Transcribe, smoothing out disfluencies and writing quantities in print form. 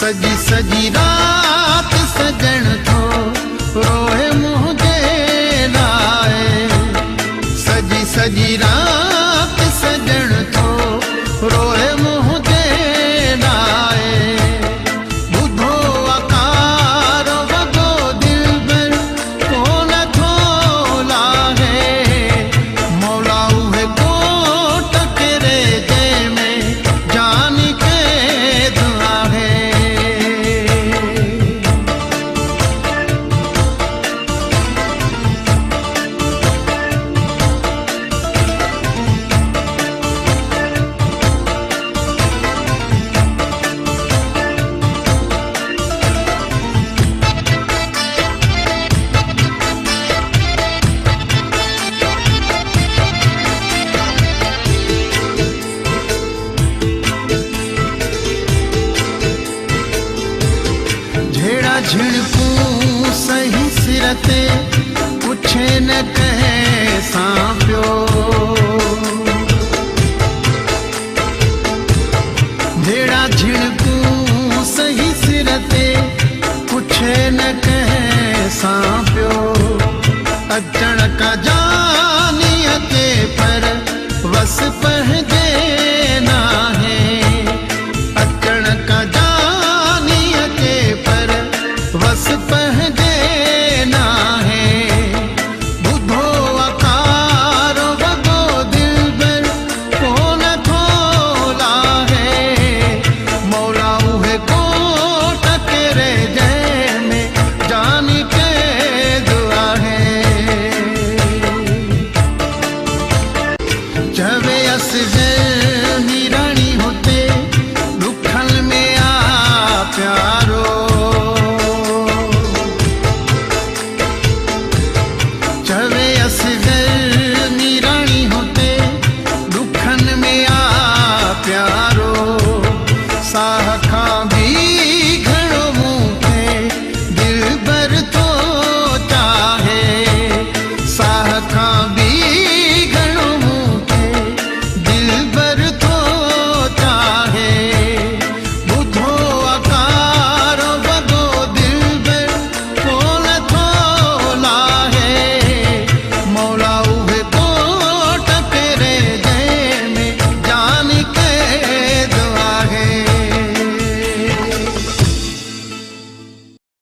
सजी सजी रात सजण थो रोए मुझे लाए। सजी सजी रात सजण थो रोए मुझे लाए। बुधो अकार वगो दिल भर कोन थो लाहे। मौला उहे कोट करे जंहिंमें जान कैद आहे। झेड़ा झिड़कू सही सिर ते पुछे न कहे सां पियो। झेड़ा झिड़कू सही सिर ते पुछे न कहे सां पियो। अचण का जानीअ ते पर वस पंहिंजे नाहे। अचण का जानीअ ते पर वस पंहिंजे नाहे। बुधो अकार वगो दिल भर कोन थो लाहे। मौला उहे कोट करे जंहिंमें जान कैद आहे। चवे असगर हिराणी होते दुखन में आ प्यार।